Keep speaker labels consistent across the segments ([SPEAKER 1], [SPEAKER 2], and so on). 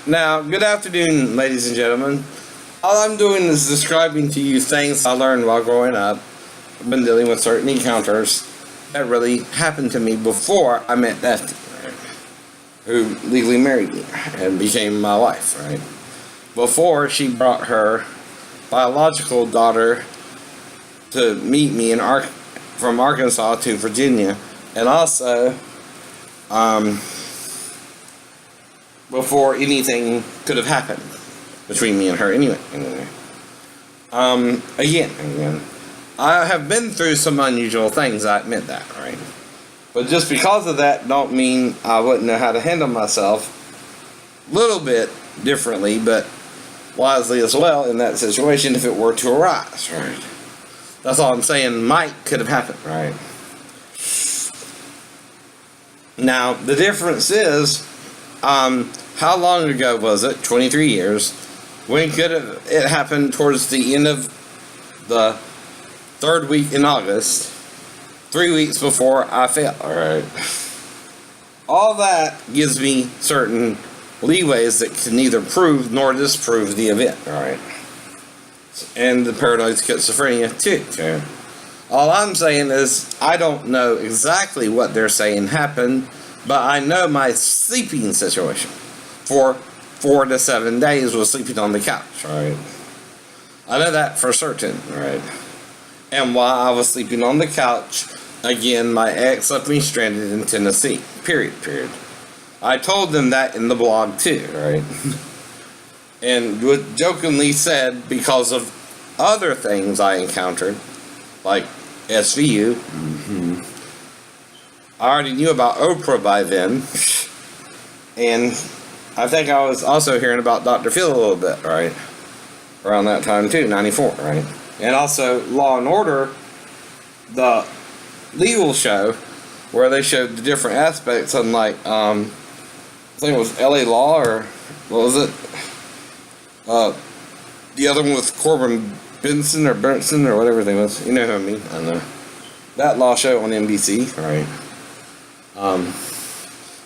[SPEAKER 1] Now, good afternoon, ladies and gentlemen. All I'm doing is describing to you things I learned while growing up. I've been dealing with certain encounters that really happened to me before I met Dusty, right? Who legally married me and became my wife, right? Before she brought her biological daughter to meet me from Arkansas to Virginia, and also before anything could have happened between me and her anyway. Again, I have been through some unusual things, I admit that, right? But just because of that don't mean I wouldn't know how to handle myself a little bit differently, but wisely as well in that situation if it were to arise, right? That's all I'm saying could have happened, right? Now, the difference is, how long ago was it? 23 years. When could it happen? Towards the end of the third week in August, 3 weeks before I fell, alright? All that gives me certain leeways that can neither prove nor disprove the event, alright? And the paranoid schizophrenia, too, okay? All I'm saying is, I don't know exactly what they're saying happened, but I know my sleeping situation for 4 to 7 days was sleeping on the couch, right? I know that for certain, right? And while I was sleeping on the couch, again, my ex left me stranded in Tennessee, period. I told them that in the blog too, right? And jokingly said, because of other things I encountered, like SVU, I already knew about Oprah by then, and I think I was also hearing about Dr. Phil a little bit, right? Around that time too, 94, right? And also Law and Order, the legal show, where they showed the different aspects, unlike, I think it was LA Law, or what was it? The other one was Corbin Benson, or whatever they was. You know who I mean? I know. That law show on NBC, right?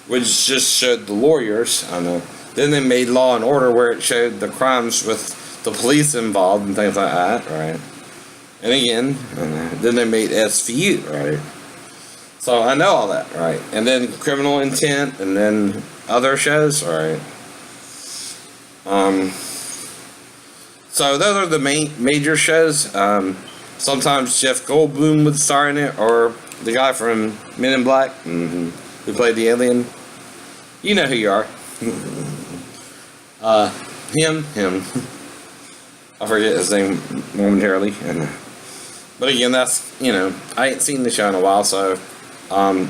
[SPEAKER 1] Which just showed the lawyers, I know. Then they made Law and Order, where it showed the crimes with the police involved and things like that, right? And again, then they made SVU, right? So I know all that, right? And then Criminal Intent, and then other shows, right? So those are the major shows. Sometimes Jeff Goldblum would star in it, or the guy from Men in Black, who played the alien. You know who you are. Him. I forget his name momentarily. But again, that's, I ain't seen the show in a while, so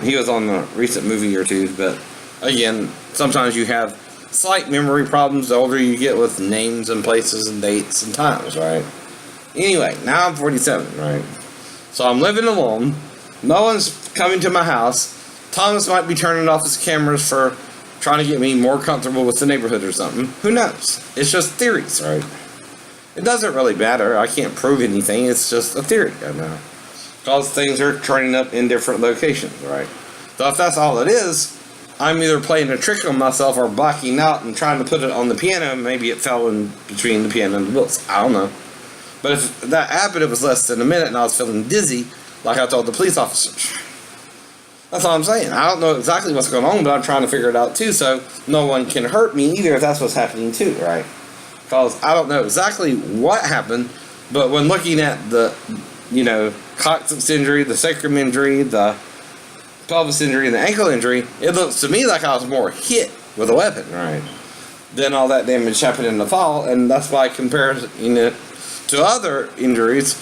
[SPEAKER 1] he was on a recent movie or two. But again, sometimes you have slight memory problems the older you get with names and places and dates and times, right? Anyway, now I'm 47, right? So I'm living alone. No one's coming to my house. Thomas might be turning off his cameras for trying to get me more comfortable with the neighborhood or something. Who knows? It's just theories, right? It doesn't really matter. I can't prove anything. It's just a theory, I know. Because things are turning up in different locations, right? So if that's all it is, I'm either playing a trick on myself or blacking out and trying to put it on the piano. Maybe it fell in between the piano and the wheels. I don't know. But if that happened, it was less than a minute and I was feeling dizzy, like I told the police officers. That's all I'm saying. I don't know exactly what's going on, but I'm trying to figure it out too, so no one can hurt me either if that's what's happening too, right? Because I don't know exactly what happened, but when looking at the, coccyx injury, the sacrum injury, the pelvis injury, and the ankle injury, it looks to me like I was more hit with a weapon, right? Then all that damage happened in the fall, and that's why I compare it to other injuries,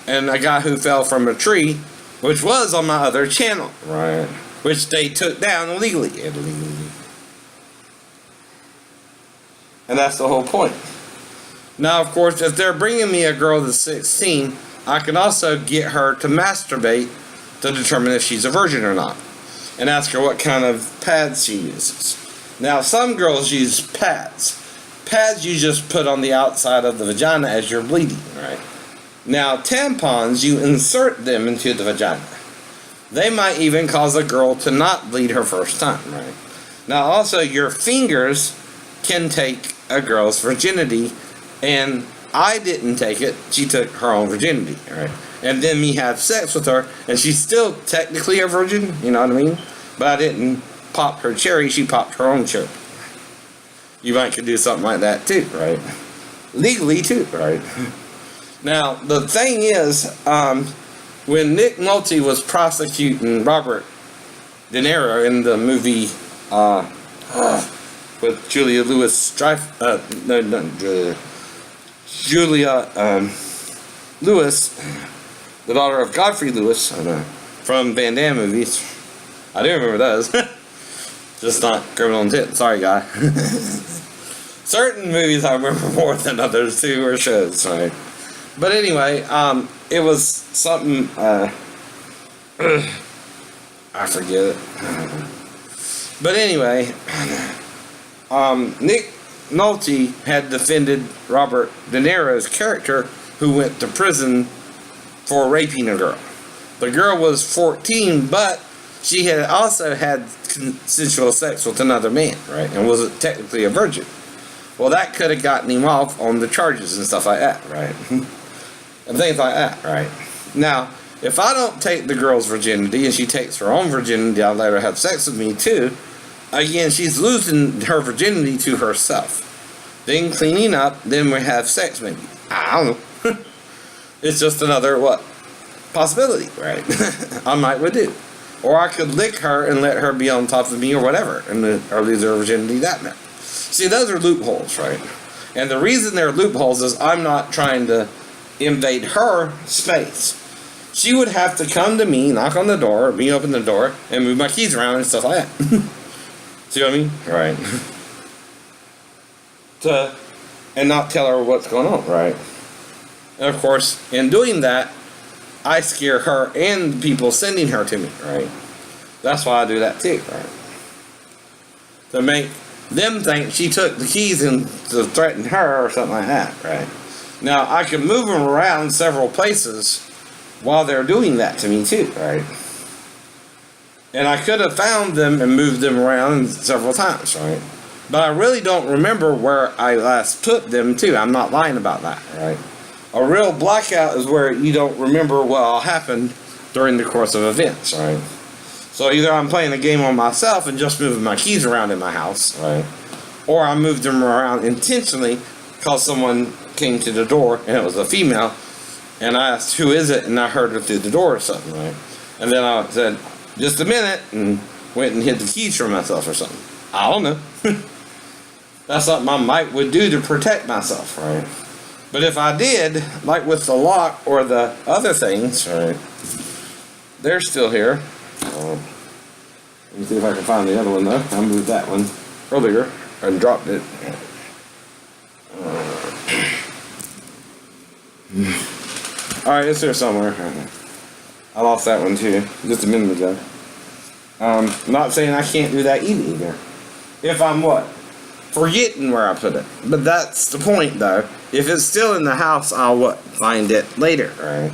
[SPEAKER 1] and a guy who fell from a tree, which was on my other channel, right? Which they took down illegally. And that's the whole point. Now, of course, if they're bringing me a girl that's 16, I can also get her to masturbate to determine if she's a virgin or not, and ask her what kind of pads she uses. Now, some girls use pads. Pads you just put on the outside of the vagina as you're bleeding, right? Now, tampons, you insert them into the vagina. They might even cause a girl to not bleed her first time, right? Now, also, your fingers can take a girl's virginity, and I didn't take it. She took her own virginity, right? And then me have sex with her, and she's still technically a virgin, you know what I mean? But I didn't pop her cherry, she popped her own cherry. You might could do something like that too, right? Legally too, right? Now, the thing is, when Nick Nolte was prosecuting Robert De Niro in the movie with Julia Lewis, the daughter of Godfrey Lewis, from Van Damme movies. I do remember those. Just not Criminal Intent. Sorry, guy. Certain movies I remember more than others too, or shows, right? But anyway, it was something, I forget it. But anyway, Nick Nolte had defended Robert De Niro's character, who went to prison for raping a girl. The girl was 14, but she had also had consensual sex with another man, right? And was technically a virgin. Well, that could have gotten him off on the charges and stuff like that, right? And things like that, right? Now, if I don't take the girl's virginity and she takes her own virginity, I'll let her have sex with me too. Again, she's losing her virginity to herself. Then cleaning up, then we have sex maybe. I don't know. It's just another, possibility, right? I might would do. Or I could lick her and let her be on top of me or whatever, and or lose her virginity that night. See, those are loopholes, right? And the reason they're loopholes is I'm not trying to invade her space. She would have to come to me, knock on the door, me open the door, and move my keys around and stuff like that. See what I mean? Right. And not tell her what's going on, right? And of course, in doing that, I scare her and the people sending her to me, right? That's why I do that too, right? To make them think she took the keys and to threaten her or something like that, right? Now, I can move them around several places while they're doing that to me too, right? And I could have found them and moved them around several times, right? But I really don't remember where I last put them too. I'm not lying about that, right? A real blackout is where you don't remember what all happened during the course of events, right? So either I'm playing a game on myself and just moving my keys around in my house, right? Or I moved them around intentionally because someone came to the door and it was a female, and I asked, who is it? And I heard her through the door or something, right? And then I said, just a minute, and went and hid the keys for myself or something. I don't know. That's something I might would do to protect myself, right? But if I did, like with the lock or the other things, right, they're still here. Let me see if I can find the other one though. I moved that one earlier and dropped it. Alright, it's here somewhere. I lost that one too, just a minute ago. I'm not saying I can't do that either. If I'm forgetting where I put it. But that's the point though. If it's still in the house, I'll find it later, right?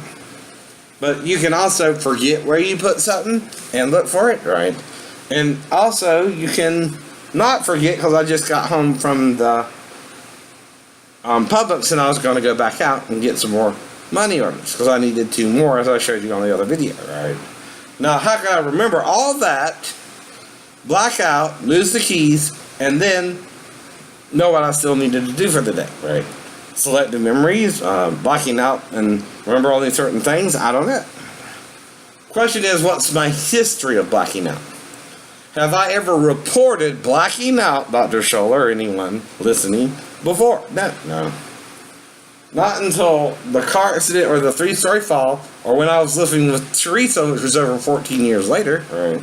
[SPEAKER 1] But you can also forget where you put something and look for it, right? And also, you can not forget, because I just got home from the Publix and I was going to go back out and get some more money orders because I needed 2 more, as I showed you on the other video, right? Now, how can I remember all that, black out, lose the keys, and then know what I still needed to do for the day, right? Selective memories, blacking out and remember only certain things? I don't know. Question is, what's my history of blacking out? Have I ever reported blacking out, Dr. Scholler, or anyone listening, before? No. Not until the car accident or the 3-story fall, or when I was living with Teresa, which was over 14 years later. Right.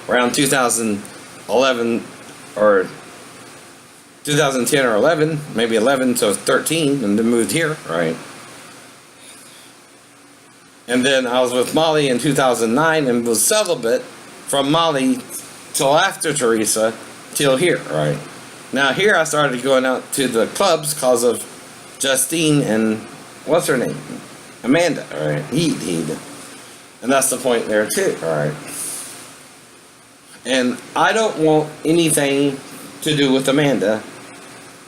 [SPEAKER 1] Around 2011 or 2010 or 11, maybe 11 to 13, and then moved here, right? And then I was with Molly in 2009 and was celibate from Molly till after Teresa, till here, right? Now here I started going out to the clubs because of Justine and, what's her name? Amanda, right? Heed. And that's the point there too, right? And I don't want anything to do with Amanda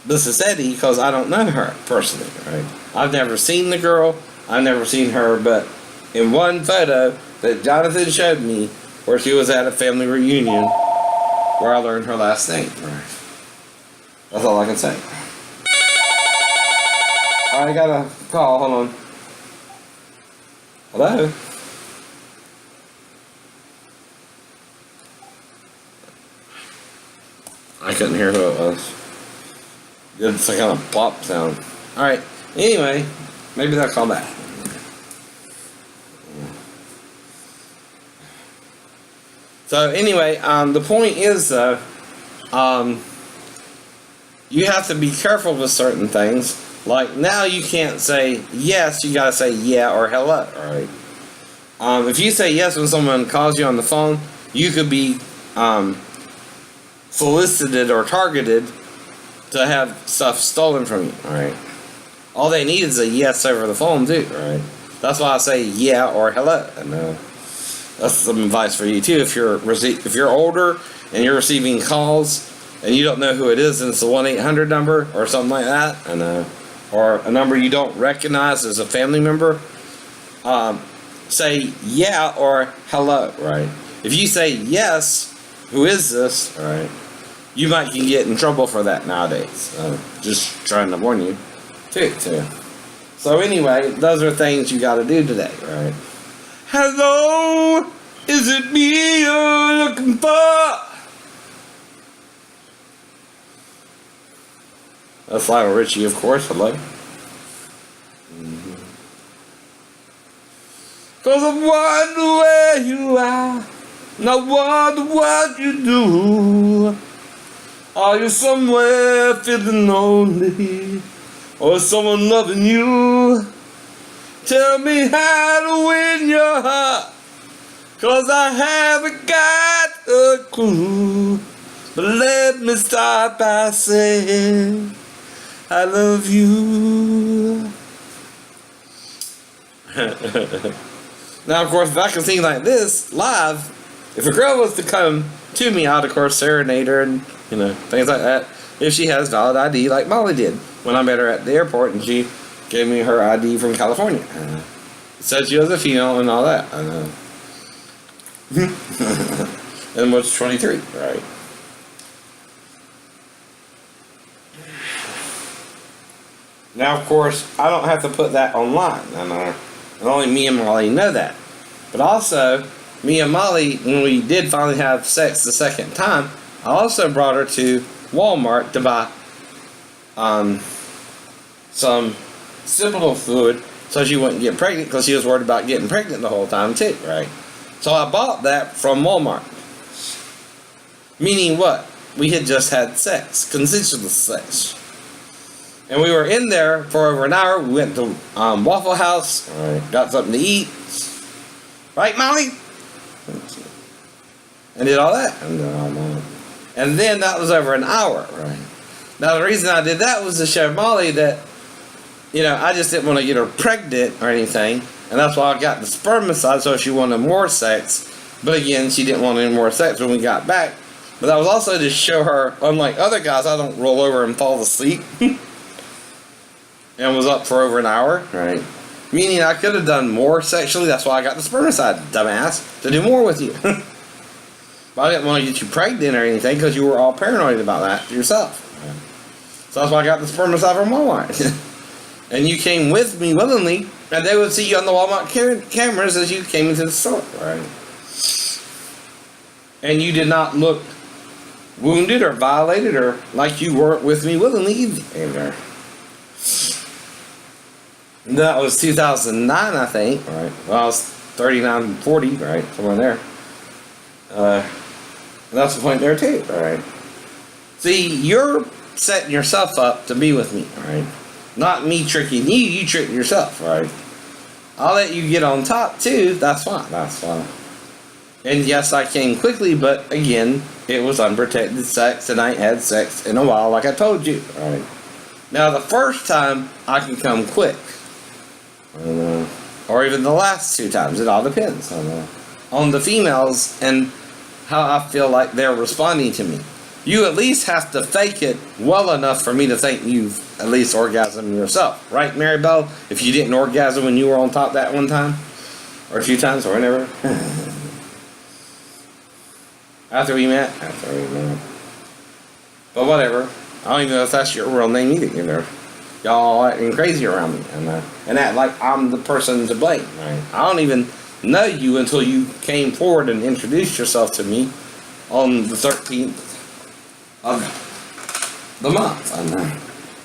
[SPEAKER 1] Busicetti because I don't know her personally, right? I've never seen the girl. I've never seen her, but in one photo that Jonathan showed me where she was at a family reunion where I learned her last name, right? That's all I can say. I got a call, hold on. Hello? I couldn't hear who it was. Did some kind of plop sound. Alright, anyway, maybe they'll call back. So anyway, the point is though, you have to be careful with certain things. Like now you can't say yes, you gotta say yeah or hello, alright? If you say yes when someone calls you on the phone, you could be solicited or targeted to have stuff stolen from you, alright? All they need is a yes over the phone too, alright? That's why I say yeah or hello. And that's some advice for you too. If you're older and you're receiving calls and you don't know who it is and it's a 1-800 number or something like that, or a number you don't recognize as a family member, say yeah or hello, right? If you say yes, who is this, right? You might can get in trouble for that nowadays. Just trying to warn you, too. So anyway, those are things you got to do today, right? Hello, is it me you're looking for? That's Lionel Richie, of course. Hello. Cause I wonder where you are, and I wonder what you do. Are you somewhere feeling lonely, or someone loving you? Tell me how to win your heart, cause I haven't got a clue. But let me start by saying I love you. Now, of course, if I can sing like this live, if a girl was to come to me, I'd of course serenade her and things like that. If she has valid ID, like Molly did when I met her at the airport, and she gave me her ID from California. It said she was a female and all that. And was 23, right? Now, of course, I don't have to put that online, and only me and Molly know that. But also, me and Molly, when we did finally have sex the second time, I also brought her to Walmart to buy some seminal fluid so she wouldn't get pregnant, because she was worried about getting pregnant the whole time too, right? So I bought that from Walmart. Meaning what? We had just had sex, consensual sex. And we were in there for over an hour. We went to Waffle House, got something to eat. Right, Molly? And did all that. And then that was over an hour, right? Now, the reason I did that was to show Molly that, I just didn't want to get her pregnant or anything. And that's why I got the spermicide, so she wanted more sex. But again, she didn't want any more sex when we got back. But that was also to show her, unlike other guys, I don't roll over and fall asleep. And was up for over an hour, right? Meaning I could have done more sexually. That's why I got the spermicide, dumbass, to do more with you. But I didn't want to get you pregnant or anything, because you were all paranoid about that yourself. So that's why I got the spermicide from Walmart. And you came with me willingly, and they would see you on the Walmart cameras as you came into the store, right? And you did not look wounded or violated or like you weren't with me willingly either. That was 2009, I think. Right. Well, I was 39, 40, right, somewhere there. That's the point there too. All right. See, you're setting yourself up to be with me. All right. Not me tricking you. You tricking yourself. All right. I'll let you get on top too. That's fine. That's fine. And yes, I came quickly, but again, it was unprotected sex, and I ain't had sex in a while, like I told you. All right. Now, the first time I can come quick. Or even the last two times. It all depends on the females and how I feel like they're responding to me. You at least have to fake it well enough for me to think you've at least orgasmed yourself. Right, Mary Bell? If you didn't orgasm when you were on top that one time? Or a few times, or whenever? After we met? After we met. But whatever. I don't even know if that's your real name either, you know. Y'all acting crazy around me. And act like I'm the person to blame. Right? I don't even know you until you came forward and introduced yourself to me on the 13th of the month. And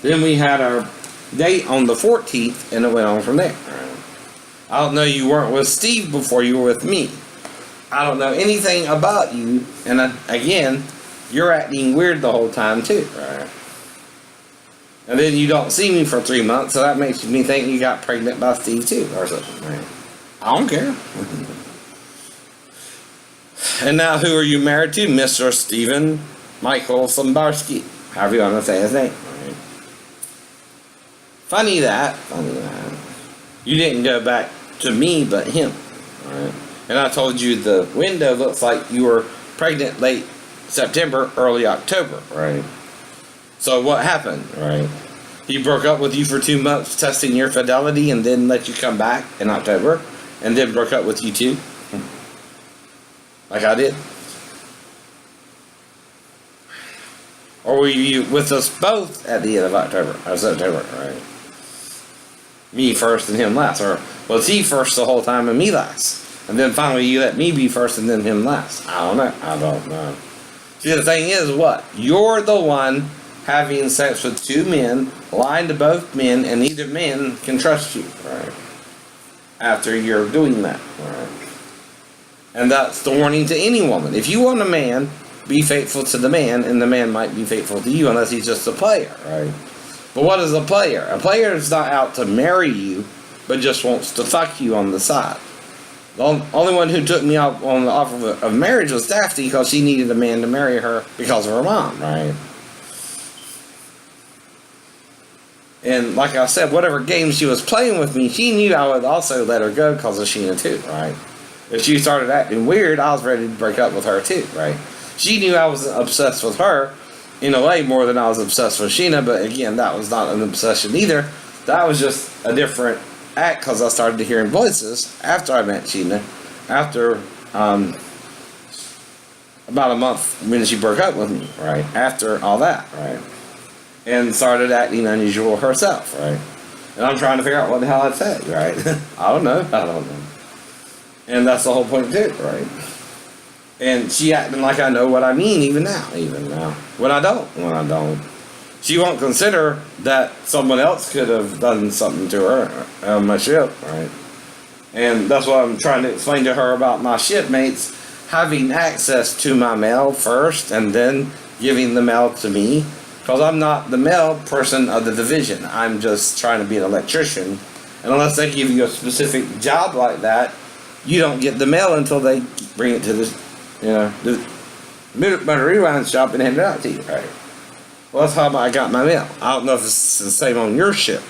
[SPEAKER 1] then we had our date on the 14th, and it went on from there. I don't know you weren't with Steve before you were with me. I don't know anything about you, and again, you're acting weird the whole time too, right? And then you don't see me for 3 months, so that makes me think you got pregnant by Steve too, or something, right? I don't care. And now who are you married to? Mr. Stephen Michael Sombarski. However you want to say his name, right? Funny that. You didn't go back to me, but him, right? And I told you the window looks like you were pregnant late September, early October, right? So what happened, right? He broke up with you for 2 months, testing your fidelity, and then let you come back in October, and then broke up with you too, like I did. Or were you with us both at the end of October or September, right? Me first and him last, or was he first the whole time and me last? And then finally you let me be first and then him last. I don't know. See, the thing is what? You're the one having sex with two men, lying to both men, and neither men can trust you, right? After you're doing that, right? And that's the warning to any woman. If you want a man, be faithful to the man, and the man might be faithful to you unless he's just a player, right? But what is a player? A player is not out to marry you, but just wants to fuck you on the side. The only one who took me up on the offer of marriage was Daphne, because she needed a man to marry her because of her mom, right? And like I said, whatever game she was playing with me, she knew I would also let her go because of Sheena too, right? If she started acting weird, I was ready to break up with her too, right? She knew I was obsessed with her in a way more than I was obsessed with Sheena, but again, that was not an obsession either. That was just a different act because I started hearing voices after I met Sheena, after about a month when she broke up with me, right? After all that, right? And started acting unusual herself, right? And I'm trying to figure out what the hell I said, right? I don't know. And that's the whole point too, right? And she acting like I know what I mean even now. When I don't. She won't consider that someone else could have done something to her on my ship, right? And that's what I'm trying to explain to her about my shipmates having access to my mail first and then giving the mail to me. Because I'm not the mail person of the division. I'm just trying to be an electrician. And unless they give you a specific job like that, you don't get the mail until they bring it to the motor rewind shop and hand it out to you, right? Well, that's how I got my mail. I don't know if it's the same on your ship.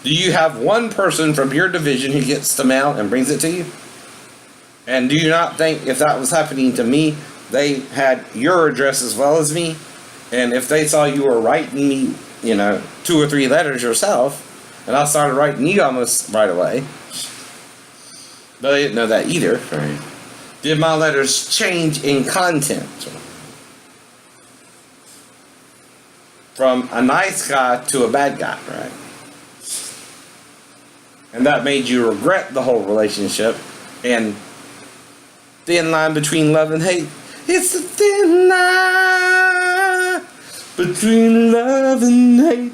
[SPEAKER 1] Do you have one person from your division who gets the mail and brings it to you? And do you not think if that was happening to me, they had your address as well as me? And if they saw you were writing me, 2 or 3 letters yourself, and I started writing you almost right away, but they didn't know that either, right? Did my letters change in content? From a nice guy to a bad guy, right? And that made you regret the whole relationship, and thin line between love and hate. It's a thin line between love and hate.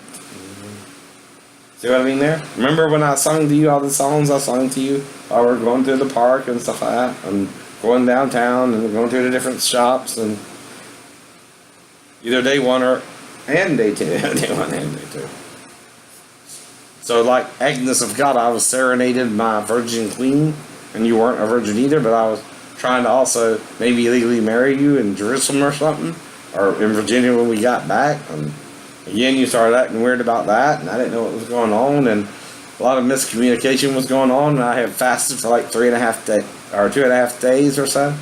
[SPEAKER 1] See what I mean there? Remember when I sung to you all the songs I sung to you while we were going through the park and stuff like that? And going downtown and going through the different shops and either day 1 and day 2. Day 1 and day 2. So like Agnes of God, I was serenaded my virgin queen, and you weren't a virgin either, but I was trying to also maybe legally marry you in Jerusalem or something, or in Virginia when we got back. And again, you started acting weird about that, and I didn't know what was going on, and a lot of miscommunication was going on, and I had fasted for like 2.5 days or so.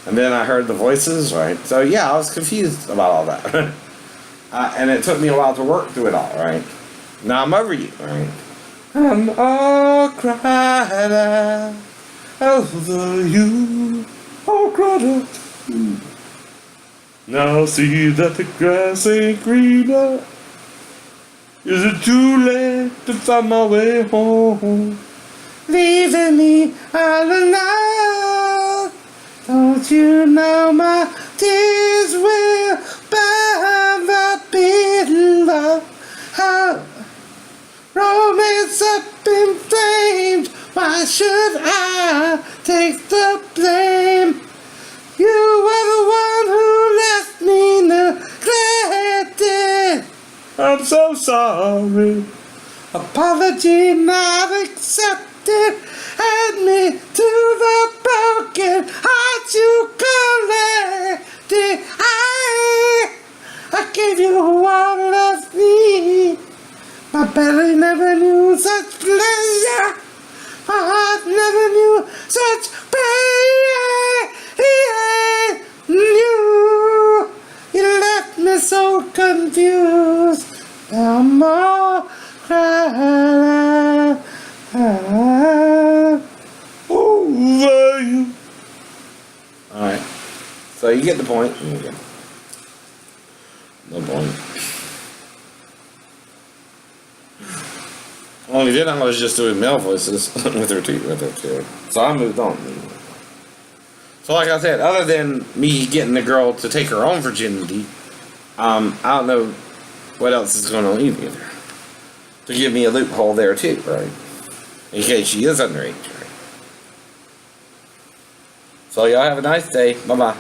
[SPEAKER 1] And then I heard the voices, right? So yeah, I was confused about all that. And it took me a while to work through it all, right? Now I'm over you, right? I'm all cried out over you, all cried out. Now see that the grass ain't greener. Is it too late to find my way home? Leaving me all alone. Don't you know my tears will burn the pillow? How romance up in flames. Why should I take the blame? You were the one who left me neglected. I'm so sorry. Apology not accepted. Add me to the broken heart you collected. I gave you all of me. My belly never knew such pleasure. My heart never knew such pain. You left me so confused. I'm all crying over you. Alright. So you get the point. Okay. No point. Only then I was just doing male voices with her kid. So I moved on. So like I said, other than me getting the girl to take her own virginity, I don't know what else is going on either. To give me a loophole there too, right? In case she is underage, right? So y'all have a nice day. Bye-bye.